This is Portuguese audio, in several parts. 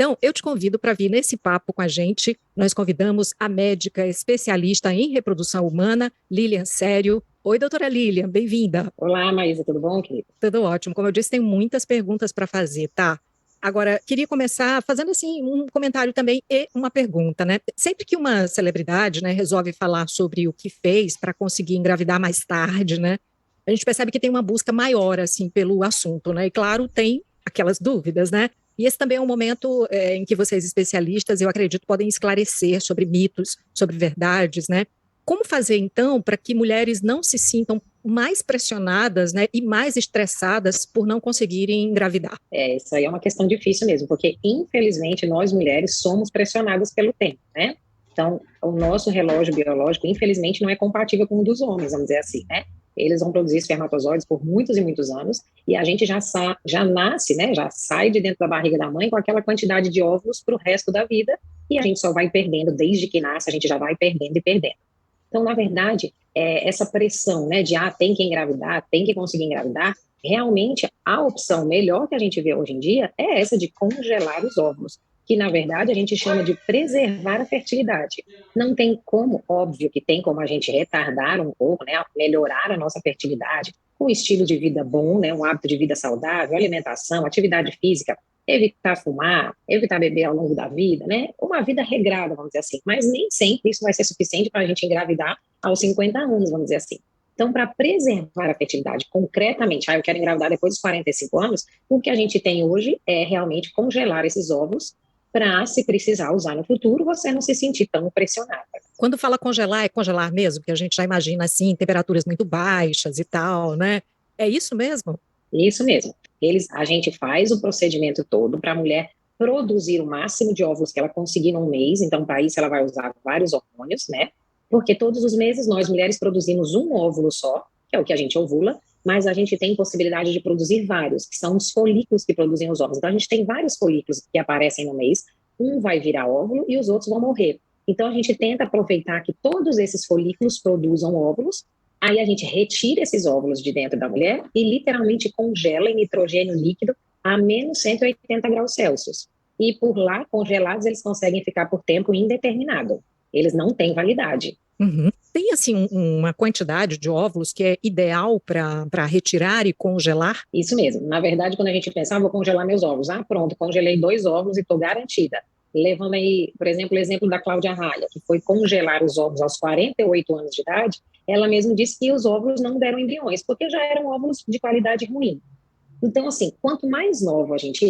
Então, eu te convido para vir nesse papo com a gente. Nós convidamos a médica especialista em reprodução humana, Lilian Sério. Oi, doutora Lilian, bem-vinda. Olá, Maísa, tudo bom, querida? Tudo ótimo. Como eu disse, tenho muitas perguntas para fazer, tá? Agora, queria começar fazendo assim um comentário também e uma pergunta, né? Sempre que uma celebridade, né, resolve falar sobre o que fez para conseguir engravidar mais tarde, né? A gente percebe que tem uma busca maior assim pelo assunto, né? E claro, tem aquelas dúvidas, né? E esse também é um momento em que vocês especialistas, eu acredito, podem esclarecer sobre mitos, sobre verdades, né? Como fazer então para que mulheres não se sintam mais pressionadas, né, e mais estressadas por não conseguirem engravidar? Isso aí é uma questão difícil mesmo, porque infelizmente nós mulheres somos pressionadas pelo tempo, né? Então, o nosso relógio biológico, infelizmente, não é compatível com o dos homens, vamos dizer assim, né? Eles vão produzir espermatozoides por muitos e muitos anos, e a gente já nasce, né? Já sai de dentro da barriga da mãe com aquela quantidade de óvulos para o resto da vida, e a gente só vai perdendo, desde que nasce, a gente já vai perdendo e perdendo. Então, na verdade, essa pressão, né, de tem que engravidar, tem que conseguir engravidar, realmente a opção melhor que a gente vê hoje em dia é essa de congelar os óvulos, que na verdade a gente chama de preservar a fertilidade. Não tem como, óbvio que tem como a gente retardar um pouco, né, melhorar a nossa fertilidade, com um estilo de vida bom, né, um hábito de vida saudável, alimentação, atividade física, evitar fumar, evitar beber ao longo da vida, né? Uma vida regrada, vamos dizer assim. Mas nem sempre isso vai ser suficiente para a gente engravidar aos 50 anos, vamos dizer assim. Então, para preservar a fertilidade concretamente, eu quero engravidar depois dos 45 anos, o que a gente tem hoje é realmente congelar esses óvulos para, se precisar usar no futuro, você não se sentir tão pressionada. Quando fala congelar, é congelar mesmo? Porque a gente já imagina assim, temperaturas muito baixas e tal, né? É isso mesmo? Isso mesmo. A gente faz o procedimento todo para a mulher produzir o máximo de óvulos que ela conseguir num mês. Então, para isso, ela vai usar vários hormônios, né? Porque todos os meses nós mulheres produzimos um óvulo só, que é o que a gente ovula, mas a gente tem possibilidade de produzir vários, que são os folículos que produzem os óvulos. Então, a gente tem vários folículos que aparecem no mês, um vai virar óvulo e os outros vão morrer. Então, a gente tenta aproveitar que todos esses folículos produzam óvulos. Aí a gente retira esses óvulos de dentro da mulher e literalmente congela em nitrogênio líquido a menos 180 graus Celsius. E por lá, congelados, eles conseguem ficar por tempo indeterminado. Eles não têm validade. Uhum. Tem assim uma quantidade de óvulos que é ideal para retirar e congelar? Isso mesmo. Na verdade, quando a gente pensa, vou congelar meus óvulos. Pronto, congelei 2 óvulos e estou garantida. Levando aí, por exemplo, o exemplo da Cláudia Raia, que foi congelar os óvulos aos 48 anos de idade, ela mesma disse que os óvulos não deram embriões, porque já eram óvulos de qualidade ruim. Então, assim, quanto mais novo a gente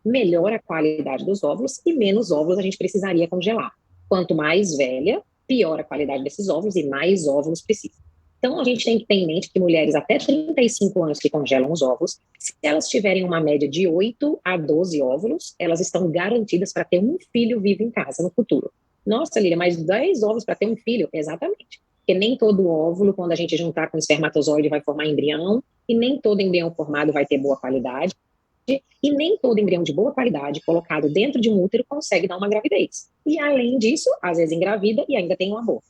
melhor a qualidade dos óvulos e menos óvulos a gente precisaria congelar. Quanto mais velha, pior a qualidade desses óvulos e mais óvulos precisa. Então, a gente tem que ter em mente que mulheres até 35 anos que congelam os óvulos, se elas tiverem uma média de 8 a 12 óvulos, elas estão garantidas para ter um filho vivo em casa no futuro. Nossa, Lília, mas 10 óvulos para ter um filho? Exatamente. Porque nem todo óvulo, quando a gente juntar com o espermatozoide, vai formar embrião, e nem todo embrião formado vai ter boa qualidade, e nem todo embrião de boa qualidade colocado dentro de um útero consegue dar uma gravidez. E além disso, às vezes engravida e ainda tem um aborto.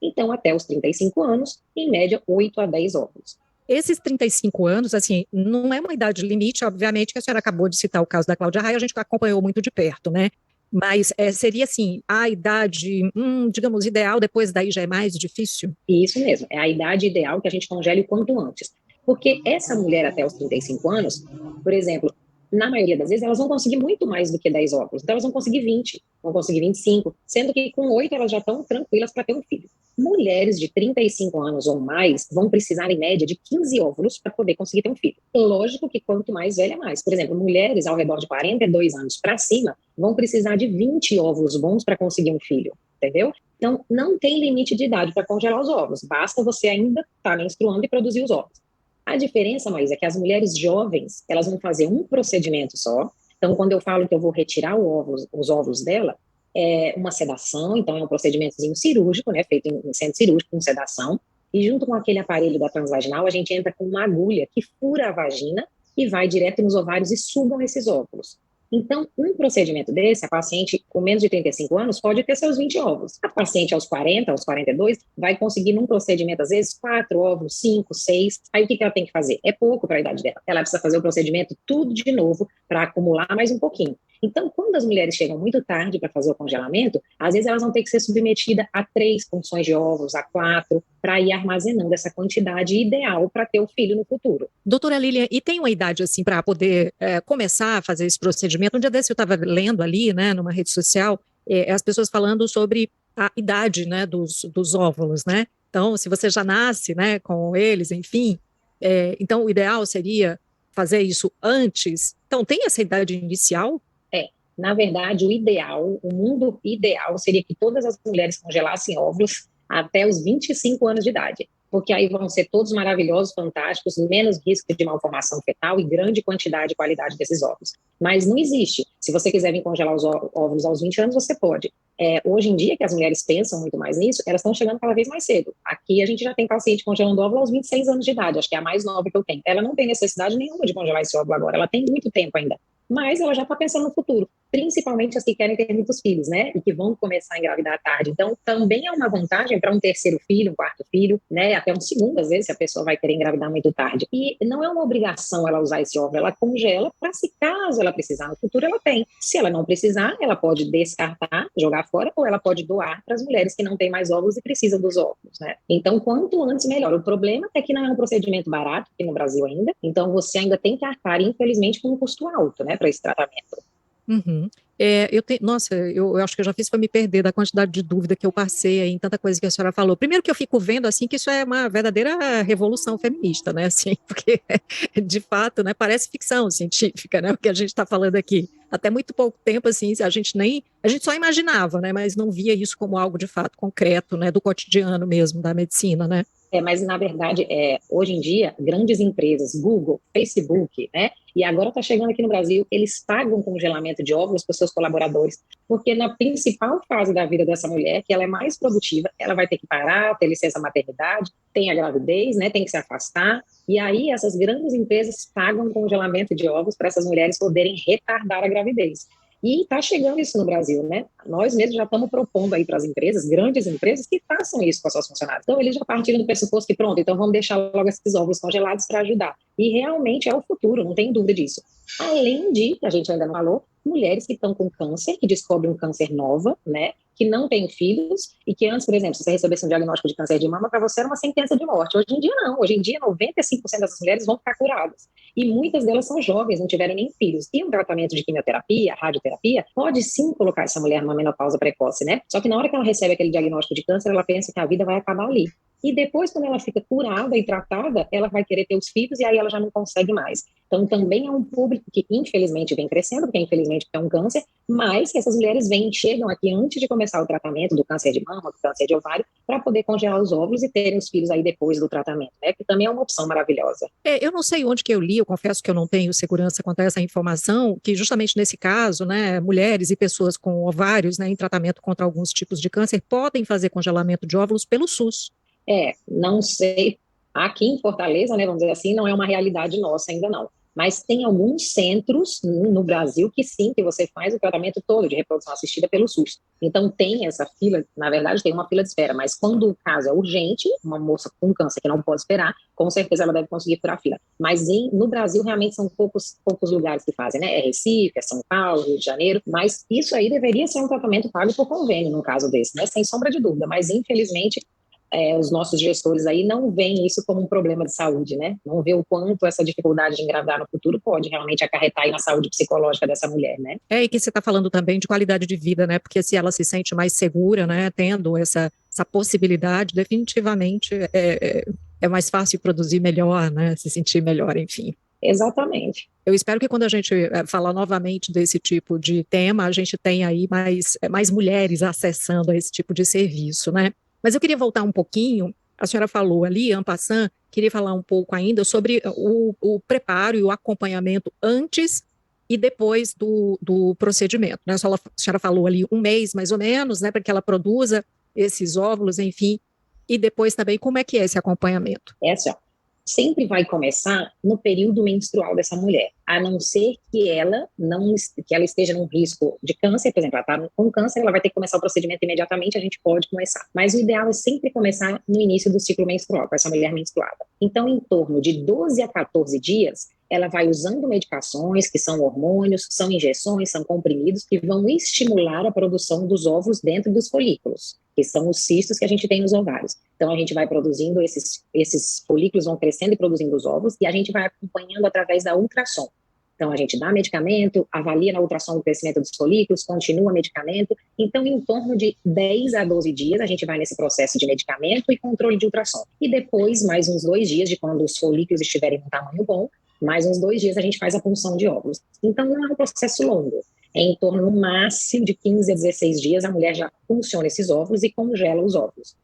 Então, até os 35 anos, em média, 8 a 10 óvulos. Esses 35 anos, assim, não é uma idade limite, obviamente, que a senhora acabou de citar o caso da Cláudia Raia, a gente acompanhou muito de perto, né? Mas seria assim, a idade, digamos, ideal, depois daí já é mais difícil? Isso mesmo, é a idade ideal que a gente congele o quanto antes. Porque essa mulher até os 35 anos, por exemplo, na maioria das vezes, elas vão conseguir muito mais do que 10 óvulos. Então, elas vão conseguir 20, vão conseguir 25, sendo que com 8 elas já estão tranquilas para ter um filho. Mulheres de 35 anos ou mais vão precisar, em média, de 15 óvulos para poder conseguir ter um filho. Lógico que quanto mais velha, mais. Por exemplo, mulheres ao redor de 42 anos para cima vão precisar de 20 óvulos bons para conseguir um filho, entendeu? Então, não tem limite de idade para congelar os óvulos, basta você ainda estar menstruando e produzir os óvulos. A diferença, Maísa, é que as mulheres jovens, elas vão fazer um procedimento só. Então, quando eu falo que eu vou retirar os óvulos dela, é uma sedação, então é um procedimentozinho cirúrgico, né, feito em centro cirúrgico com sedação, e junto com aquele aparelho da transvaginal, a gente entra com uma agulha que fura a vagina e vai direto nos ovários e sugam esses óvulos. Então, um procedimento desse, a paciente com menos de 35 anos pode ter seus 20 óvulos. A paciente aos 40, aos 42, vai conseguir num procedimento, às vezes, 4 óvulos, 5, 6. Aí o que ela tem que fazer? É pouco para a idade dela. Ela precisa fazer o procedimento tudo de novo para acumular mais um pouquinho. Então, quando as mulheres chegam muito tarde para fazer o congelamento, às vezes elas vão ter que ser submetidas a 3 punções de ovos, a 4, para ir armazenando essa quantidade ideal para ter o filho no futuro. Doutora Lilian, e tem uma idade assim para poder começar a fazer esse procedimento? Um dia desse eu estava lendo ali, né, numa rede social, as pessoas falando sobre a idade, né, dos óvulos, né? Então, se você já nasce, né, com eles, enfim, então o ideal seria fazer isso antes. Então, tem essa idade inicial? Na verdade, o mundo ideal seria que todas as mulheres congelassem óvulos até os 25 anos de idade, porque aí vão ser todos maravilhosos, fantásticos, menos risco de malformação fetal e grande quantidade e qualidade desses óvulos. Mas não existe. Se você quiser vir congelar os óvulos aos 20 anos, você pode. Hoje em dia, que as mulheres pensam muito mais nisso, elas estão chegando cada vez mais cedo. Aqui a gente já tem paciente congelando óvulo aos 26 anos de idade, acho que é a mais nova que eu tenho. Ela não tem necessidade nenhuma de congelar esse óvulo agora, ela tem muito tempo ainda. Mas ela já está pensando no futuro, principalmente as que querem ter muitos filhos, né? E que vão começar a engravidar tarde. Então, também é uma vantagem para um terceiro filho, um quarto filho, né? Até um segundo, às vezes, se a pessoa vai querer engravidar muito tarde. E não é uma obrigação ela usar esse óvulo, ela congela para se caso ela precisar no futuro, ela tem. Se ela não precisar, ela pode descartar, jogar fora, ou ela pode doar para as mulheres que não têm mais óvulos e precisam dos óvulos, né? Então, quanto antes, melhor. O problema é que não é um procedimento barato aqui no Brasil ainda, então você ainda tem que arcar, infelizmente, com um custo alto, né? Para esse tratamento. Uhum. Nossa, eu acho que eu já fiz para me perder da quantidade de dúvida que eu passei aí em tanta coisa que a senhora falou. Primeiro que eu fico vendo assim que isso é uma verdadeira revolução feminista, né? Assim, porque de fato, né, parece ficção científica, né? O que a gente está falando aqui. Até muito pouco tempo, assim, a gente só imaginava, né? Mas não via isso como algo de fato concreto, né? Do cotidiano mesmo da medicina, né? Mas, na verdade, hoje em dia, grandes empresas, Google, Facebook, né? E agora está chegando aqui no Brasil, eles pagam congelamento de óvulos para os seus colaboradores, porque na principal fase da vida dessa mulher, que ela é mais produtiva, ela vai ter que parar, ter licença maternidade, tem a gravidez, né? Tem que se afastar. E aí, essas grandes empresas pagam congelamento de óvulos para essas mulheres poderem retardar a gravidez. E está chegando isso no Brasil, né? Nós mesmos já estamos propondo aí para as empresas, grandes empresas, que façam isso com as suas funcionárias. Então, eles já partiram do pressuposto que, pronto, então vamos deixar logo esses óvulos congelados para ajudar. E realmente é o futuro, não tem dúvida disso. Além de, a gente ainda não falou, mulheres que estão com câncer, que descobrem um câncer nova, né? Que não têm filhos e que antes, por exemplo, se você recebesse um diagnóstico de câncer de mama, para você era uma sentença de morte. Hoje em dia, não. Hoje em dia, 95% dessas mulheres vão ficar curadas. E muitas delas são jovens, não tiveram nem filhos. E um tratamento de quimioterapia, radioterapia, pode sim colocar essa mulher numa menopausa precoce, né? Só que na hora que ela recebe aquele diagnóstico de câncer, ela pensa que a vida vai acabar ali. E depois, quando ela fica curada e tratada, ela vai querer ter os filhos e aí ela já não consegue mais. Então, também é um público que, infelizmente, vem crescendo, porque, infelizmente, é um câncer, mas que essas mulheres chegam aqui antes de começar o tratamento do câncer de mama, do câncer de ovário, para poder congelar os óvulos e terem os filhos aí depois do tratamento, né? Que também é uma opção maravilhosa. Eu não sei onde que eu li, eu confesso que eu não tenho segurança quanto a essa informação, que justamente nesse caso, né, mulheres e pessoas com ovários, né, em tratamento contra alguns tipos de câncer podem fazer congelamento de óvulos pelo SUS. Não sei. Aqui em Fortaleza, né, vamos dizer assim, não é uma realidade nossa ainda não. Mas tem alguns centros no Brasil que sim, que você faz o tratamento todo de reprodução assistida pelo SUS. Então tem essa fila, na verdade tem uma fila de espera, mas quando o caso é urgente, uma moça com câncer que não pode esperar, com certeza ela deve conseguir furar a fila. Mas no Brasil realmente são poucos lugares que fazem, né? É Recife, é São Paulo, Rio de Janeiro, mas isso aí deveria ser um tratamento pago por convênio num caso desse, né? Sem sombra de dúvida, mas infelizmente os nossos gestores aí não veem isso como um problema de saúde, né? Não vê o quanto essa dificuldade de engravidar no futuro pode realmente acarretar aí na saúde psicológica dessa mulher, né? E que você está falando também de qualidade de vida, né? Porque se ela se sente mais segura, né, tendo essa possibilidade, definitivamente é mais fácil produzir melhor, né? Se sentir melhor, enfim. Exatamente. Eu espero que quando a gente falar novamente desse tipo de tema, a gente tenha aí mais mulheres acessando a esse tipo de serviço, né? Mas eu queria voltar um pouquinho, a senhora falou ali, en passant, queria falar um pouco ainda sobre o preparo e o acompanhamento antes e depois do procedimento, né? A senhora falou ali 1 mês, mais ou menos, né, para que ela produza esses óvulos, enfim, e depois também, como é que é esse acompanhamento? Assim, ó, sempre vai começar no período menstrual dessa mulher, a não ser que ela esteja num risco de câncer, por exemplo, ela está com câncer, ela vai ter que começar o procedimento imediatamente, a gente pode começar. Mas o ideal é sempre começar no início do ciclo menstrual, com essa mulher menstruada. Então, em torno de 12 a 14 dias, ela vai usando medicações, que são hormônios, são injeções, são comprimidos, que vão estimular a produção dos óvulos dentro dos folículos, que são os cistos que a gente tem nos ovários. Então, a gente vai produzindo, esses folículos vão crescendo e produzindo os óvulos, e a gente vai acompanhando através da ultrassom. Então, a gente dá medicamento, avalia na ultrassom o crescimento dos folículos, continua medicamento. Então, em torno de 10 a 12 dias, a gente vai nesse processo de medicamento e controle de ultrassom. E depois, mais uns 2 dias, de quando os folículos estiverem em um tamanho bom, mais uns 2 dias a gente faz a punção de óvulos. Então, não é um processo longo. É em torno, no máximo, de 15 a 16 dias, a mulher já funciona esses óvulos e congela os óvulos.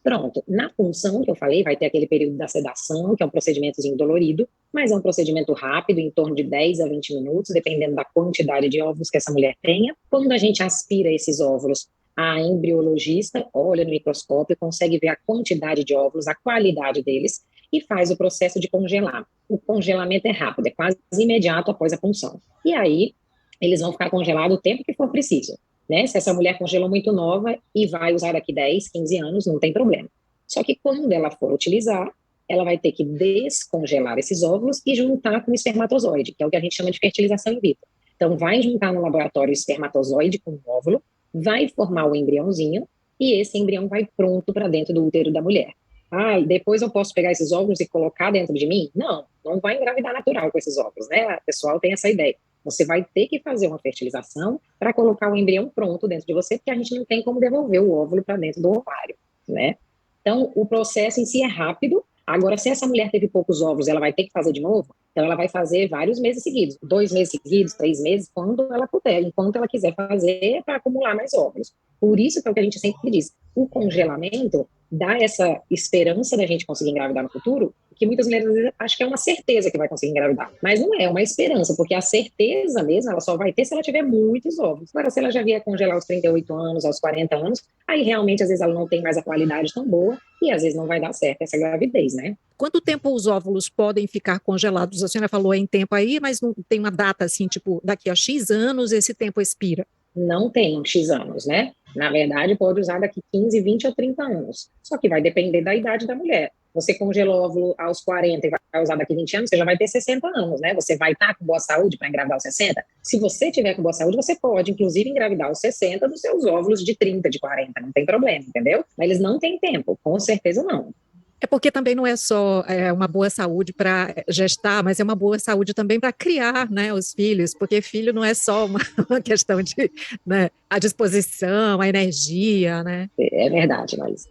Pronto, na punção que eu falei, vai ter aquele período da sedação, que é um procedimentozinho dolorido, mas é um procedimento rápido, em torno de 10 a 20 minutos, dependendo da quantidade de óvulos que essa mulher tenha. Quando a gente aspira esses óvulos, a embriologista olha no microscópio, consegue ver a quantidade de óvulos, a qualidade deles, e faz o processo de congelar. O congelamento é rápido, é quase imediato após a punção. E aí, eles vão ficar congelados o tempo que for preciso. Né? Se essa mulher congelou muito nova e vai usar daqui 10, 15 anos, não tem problema. Só que quando ela for utilizar, ela vai ter que descongelar esses óvulos e juntar com o espermatozoide, que é o que a gente chama de fertilização in vitro. Então, vai juntar no laboratório o espermatozoide com o óvulo, vai formar o embriãozinho e esse embrião vai pronto para dentro do útero da mulher. Ah, depois eu posso pegar esses óvulos e colocar dentro de mim? Não, não vai engravidar natural com esses óvulos, né? O pessoal tem essa ideia. Você vai ter que fazer uma fertilização para colocar o embrião pronto dentro de você, porque a gente não tem como devolver o óvulo para dentro do ovário, né? Então, o processo em si é rápido. Agora, se essa mulher teve poucos óvulos, ela vai ter que fazer de novo, então ela vai fazer vários meses seguidos, 2 meses seguidos, 3 meses, quando ela puder, enquanto ela quiser fazer para acumular mais óvulos. Por isso que é o que a gente sempre diz, o congelamento dá essa esperança da gente conseguir engravidar no futuro, que muitas mulheres às vezes, acham que é uma certeza que vai conseguir engravidar, mas não é uma esperança, porque a certeza mesmo ela só vai ter se ela tiver muitos óvulos. Agora, se ela já vier congelar aos 38 anos, aos 40 anos, aí realmente às vezes ela não tem mais a qualidade tão boa e às vezes não vai dar certo essa gravidez, né? Quanto tempo os óvulos podem ficar congelados? A senhora falou em tempo aí, mas não tem uma data assim, tipo, daqui a X anos esse tempo expira. Não tem um X anos, né? Na verdade, pode usar daqui 15, 20 ou 30 anos. Só que vai depender da idade da mulher. Você congelou óvulo aos 40 e vai usar daqui 20 anos, você já vai ter 60 anos, né? Você vai estar com boa saúde para engravidar aos 60? Se você tiver com boa saúde, você pode, inclusive, engravidar aos 60 dos seus óvulos de 30, de 40, não tem problema, entendeu? Mas eles não têm tempo, com certeza não. É porque também não é só uma boa saúde para gestar, mas é uma boa saúde também para criar, né, os filhos, porque filho não é só uma, uma questão de, né, a disposição, a energia, né? É verdade, mas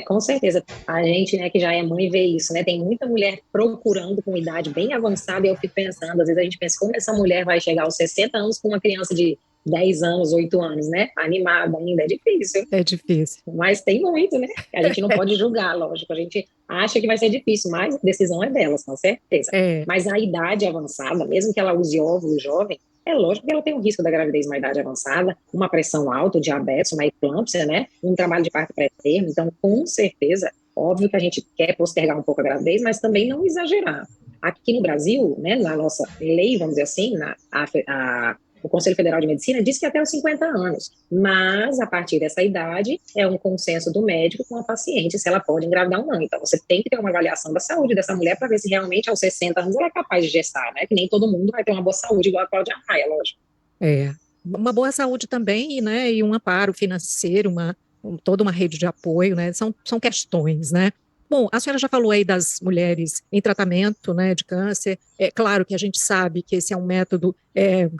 com certeza. A gente, né, que já é mãe, vê isso, né? Tem muita mulher procurando com idade bem avançada e eu fico pensando, às vezes a gente pensa, como essa mulher vai chegar aos 60 anos com uma criança de 10 anos, 8 anos, né? Animada ainda, é difícil. É difícil. Mas tem muito, né? A gente não pode julgar, lógico. A gente acha que vai ser difícil, mas a decisão é delas, com certeza. É, Mas a idade avançada, mesmo que ela use óvulo jovem, é lógico que ela tem um risco da gravidez uma idade avançada, uma pressão alta, diabetes, uma eclâmpsia, né? Um trabalho de parto pré-termo. Então, com certeza, óbvio que a gente quer postergar um pouco a gravidez, mas também não exagerar. Aqui no Brasil, né, na nossa lei, vamos dizer assim, o Conselho Federal de Medicina diz que até os 50 anos, mas a partir dessa idade é um consenso do médico com a paciente se ela pode engravidar ou não. Então você tem que ter uma avaliação da saúde dessa mulher para ver se realmente aos 60 anos ela é capaz de gestar, né? Que nem todo mundo vai ter uma boa saúde igual a Cláudia Raia, lógico. é. Uma boa saúde também, né, e um amparo financeiro, toda uma rede de apoio, né, são questões, né. Bom, a senhora já falou aí das mulheres em tratamento, né, de câncer. É claro que a gente sabe que esse é um método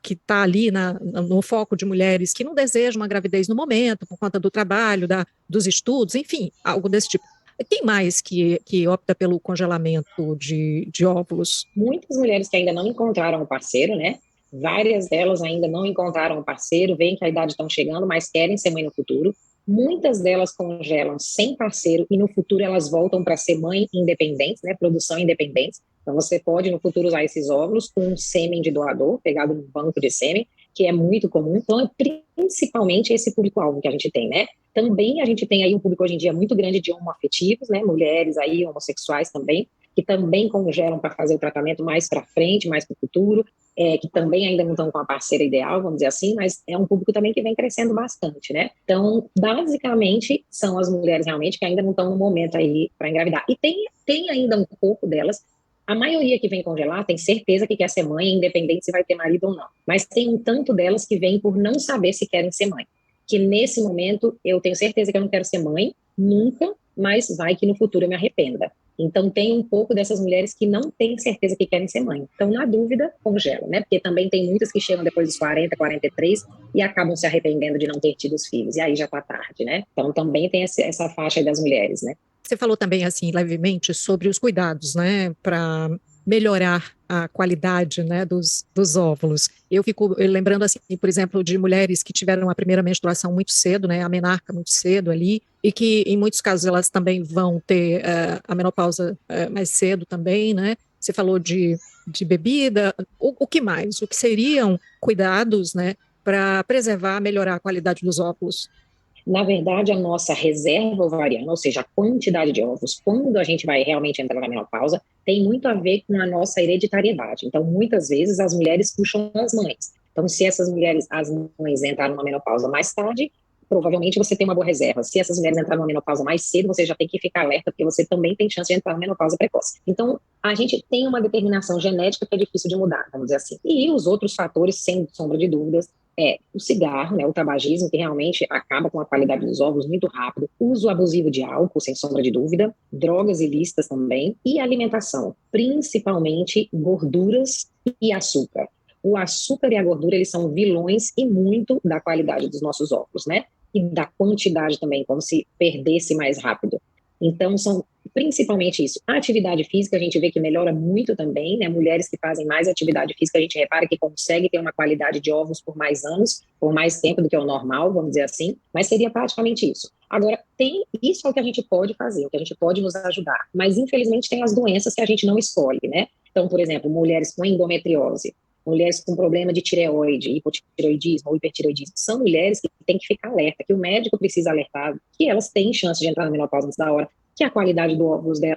que está ali no foco de mulheres que não desejam uma gravidez no momento, por conta do trabalho, dos estudos, enfim, algo desse tipo. Quem mais que opta pelo congelamento de óvulos? Muitas mulheres que ainda não encontraram o parceiro, né? Várias delas ainda não encontraram o parceiro, veem que a idade está chegando, mas querem ser mãe no futuro. Muitas delas congelam sem parceiro e no futuro elas voltam para ser mãe independente, né? Produção independente. Então você pode no futuro usar esses óvulos com um sêmen de doador, pegado no banco de sêmen, que é muito comum. Então é principalmente esse público-alvo que a gente tem, né? Também a gente tem aí um público hoje em dia muito grande de homoafetivos, né? Mulheres aí homossexuais também, que também congelam para fazer o tratamento mais para frente, mais para o futuro, que também ainda não estão com a parceira ideal, vamos dizer assim, mas é um público também que vem crescendo bastante, né? Então, basicamente, são as mulheres realmente que ainda não estão no momento aí para engravidar. E tem ainda um pouco delas A maioria que vem congelar tem certeza que quer ser mãe, independente se vai ter marido ou não. Mas tem um tanto delas que vêm por não saber se querem ser mãe. Que nesse momento eu tenho certeza que eu não quero ser mãe, nunca, mas vai que no futuro eu me arrependa. Então tem um pouco dessas mulheres que não têm certeza que querem ser mãe. Então, na dúvida, congela, né? Porque também tem muitas que chegam depois dos 40, 43 e acabam se arrependendo de não ter tido os filhos. E aí já tá tarde, né? Então também tem essa faixa aí das mulheres, né? Você falou também, assim, levemente sobre os cuidados, né, para melhorar a qualidade, né, dos óvulos. Eu fico lembrando, assim, por exemplo, de mulheres que tiveram a primeira menstruação muito cedo, né, a menarca muito cedo ali, e que, em muitos casos, elas também vão ter a menopausa mais cedo também, né? Você falou de bebida, o que mais? O que seriam cuidados, né, para preservar, melhorar a qualidade dos óvulos? Na verdade, a nossa reserva ovariana, ou seja, a quantidade de ovos, quando a gente vai realmente entrar na menopausa, tem muito a ver com a nossa hereditariedade. Então, muitas vezes, as mulheres puxam as mães. Então, se essas mulheres, as mães entraram numa menopausa mais tarde, provavelmente você tem uma boa reserva. Se essas mulheres entraram numa menopausa mais cedo, você já tem que ficar alerta, porque você também tem chance de entrar na menopausa precoce. Então, a gente tem uma determinação genética que é difícil de mudar, vamos dizer assim. E os outros fatores, sem sombra de dúvidas, o cigarro, né, o tabagismo, que realmente acaba com a qualidade dos ovos muito rápido, uso abusivo de álcool, sem sombra de dúvida, drogas ilícitas também, e alimentação, principalmente gorduras e açúcar. O açúcar e a gordura, eles são vilões e muito da qualidade dos nossos ovos, né? E da quantidade também, como se perdesse mais rápido. Então, são principalmente isso. A atividade física, a gente vê que melhora muito também, né? Mulheres que fazem mais atividade física, a gente repara que consegue ter uma qualidade de ovos por mais anos, por mais tempo do que o normal, vamos dizer assim, mas seria praticamente isso. Agora, isso é o que a gente pode fazer, o que a gente pode nos ajudar, mas infelizmente tem as doenças que a gente não escolhe, né? Então, por exemplo, mulheres com endometriose, mulheres com problema de tireoide, hipotireoidismo ou hipertireoidismo, são mulheres que têm que ficar alerta, que o médico precisa alertar, que elas têm chance de entrar na menopausa antes da hora, que a qualidade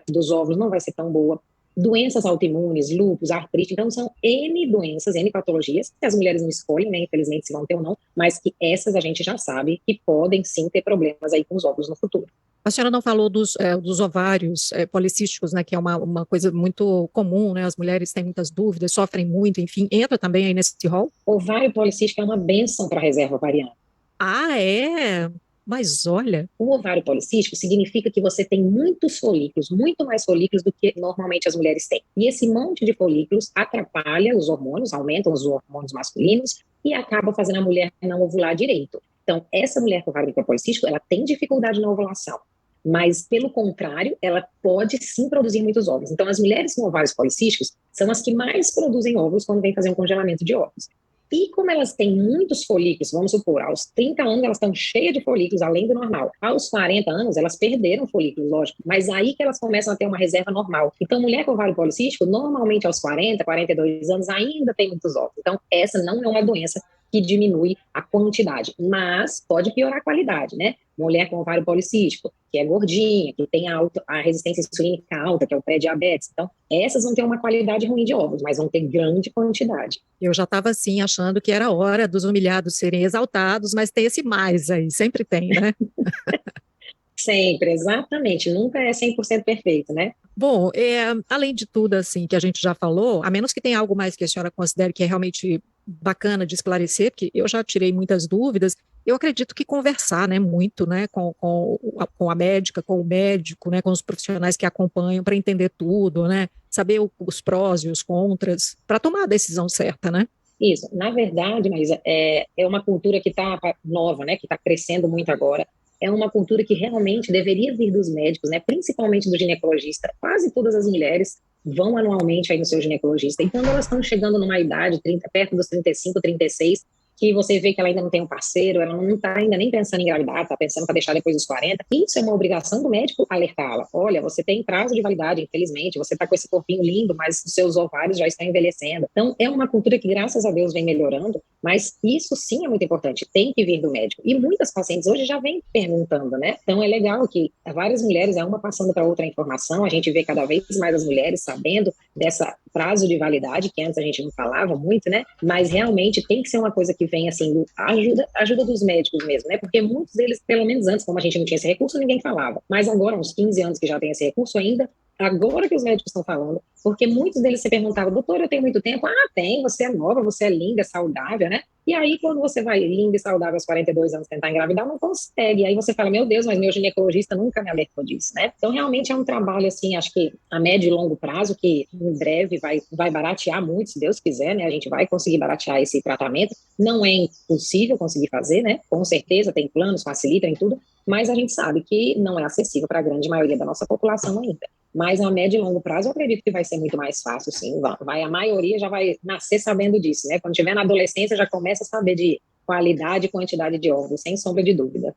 dos óvulos não vai ser tão boa. Doenças autoimunes, lúpus, artrite, então são N doenças, N patologias, que as mulheres não escolhem, né, infelizmente, se vão ter ou não, mas que essas a gente já sabe que podem sim ter problemas aí com os óvulos no futuro. A senhora não falou dos ovários policísticos, né, que é uma coisa muito comum, né, as mulheres têm muitas dúvidas, sofrem muito, enfim, entra também aí nesse rol? Ovário policístico é uma benção para a reserva ovariana. Ah, é? Mas olha, O ovário policístico significa que você tem muitos folículos, muito mais folículos do que normalmente as mulheres têm. E esse monte de folículos atrapalha os hormônios, aumentam os hormônios masculinos e acaba fazendo a mulher não ovular direito. Então, essa mulher com ovário policístico, ela tem dificuldade na ovulação. Mas, pelo contrário, ela pode sim produzir muitos óvulos. Então, as mulheres com ovários policísticos são as que mais produzem óvulos quando vem fazer um congelamento de óvulos. E como elas têm muitos folículos, vamos supor, aos 30 anos elas estão cheias de folículos, além do normal. Aos 40 anos, elas perderam folículos, lógico, mas aí que elas começam a ter uma reserva normal. Então, mulher com ovário policístico, normalmente aos 40, 42 anos, ainda tem muitos óvulos. Então, essa não é uma doença que diminui a quantidade, mas pode piorar a qualidade, né? Mulher com ovário policístico, que é gordinha, que tem a resistência insulínica alta, que é o pré-diabetes. Então, essas vão ter uma qualidade ruim de óvulos, mas vão ter grande quantidade. eu já estava assim, achando que era hora dos humilhados serem exaltados, mas tem esse mais aí, sempre tem, né? Sempre, exatamente. Nunca é 100% perfeito, né? Bom, além de tudo, assim, que a gente já falou, a menos que tenha algo mais que a senhora considere que é realmente bacana de esclarecer, porque eu já tirei muitas dúvidas, eu acredito que conversar, né, muito, né, com a médica, com o médico, né, com os profissionais que acompanham para entender tudo, né, saber os prós e os contras, para tomar a decisão certa, né? Isso. Na verdade, Maísa, é uma cultura que está nova, né? Que está crescendo muito agora. É uma cultura que realmente deveria vir dos médicos, né? Principalmente do ginecologista. Quase todas as mulheres vão anualmente aí no seu ginecologista. E quando elas estão chegando numa idade, 30, perto dos 35, 36, que você vê que ela ainda não tem um parceiro, ela não está ainda nem pensando em engravidar, está pensando para deixar depois dos 40, isso é uma obrigação do médico alertá-la. Olha, você tem prazo de validade, infelizmente, você está com esse corpinho lindo, mas os seus ovários já estão envelhecendo. Então, é uma cultura que, graças a Deus, vem melhorando, mas isso sim é muito importante, tem que vir do médico. E muitas pacientes hoje já vêm perguntando, né? Então, é legal que várias mulheres, uma passando para outra informação, a gente vê cada vez mais as mulheres sabendo dessa prazo de validade, que antes a gente não falava muito, né? Mas realmente tem que ser uma coisa que vem assim, ajuda dos médicos mesmo, né? Porque muitos deles, pelo menos antes, como a gente não tinha esse recurso, ninguém falava. Mas agora, uns 15 anos que já tem esse recurso ainda, agora que os médicos estão falando, porque muitos deles se perguntavam, doutor, eu tenho muito tempo? Ah, tem, você é nova, você é linda, saudável, né? E aí, quando você vai linda e saudável aos 42 anos tentar engravidar, não consegue. Aí você fala, meu Deus, mas meu ginecologista nunca me alertou disso, né? Então, realmente é um trabalho, assim, acho que a médio e longo prazo, que em breve vai baratear muito, se Deus quiser, né? A gente vai conseguir baratear esse tratamento. Não é impossível conseguir fazer, né? Com certeza, tem planos, facilitam em tudo, mas a gente sabe que não é acessível para a grande maioria da nossa população ainda. Mas a médio e longo prazo, eu acredito que vai ser muito mais fácil, sim. A maioria já vai nascer sabendo disso, né? Quando tiver na adolescência, já começa a saber de qualidade e quantidade de óvulos, sem sombra de dúvida.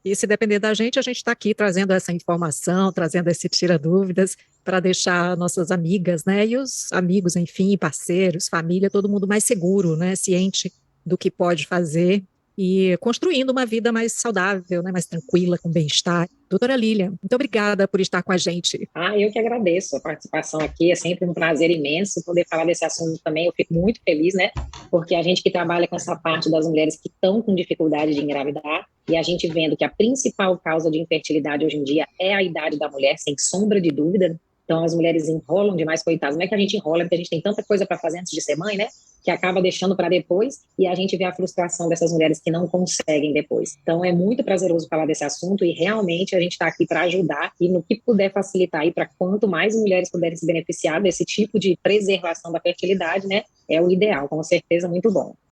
E se depender da gente, a gente está aqui trazendo essa informação, trazendo esse tira-dúvidas para deixar nossas amigas, né, e os amigos, enfim, parceiros, família, todo mundo mais seguro, né, ciente do que pode fazer e construindo uma vida mais saudável, né, mais tranquila, com bem-estar. Doutora Lília, muito obrigada por estar com a gente. Ah, eu que agradeço a participação aqui, é sempre um prazer imenso poder falar desse assunto também, eu fico muito feliz, né, porque a gente que trabalha com essa parte das mulheres que estão com dificuldade de engravidar, e a gente vendo que a principal causa de infertilidade hoje em dia é a idade da mulher, sem sombra de dúvida, então as mulheres enrolam demais, coitadas, não é que a gente enrola, porque a gente tem tanta coisa para fazer antes de ser mãe, né, que acaba deixando para depois, e a gente vê a frustração dessas mulheres que não conseguem depois. Então, é muito prazeroso falar desse assunto e realmente a gente está aqui para ajudar e no que puder facilitar aí para quanto mais mulheres puderem se beneficiar desse tipo de preservação da fertilidade, né, é o ideal, com certeza muito bom.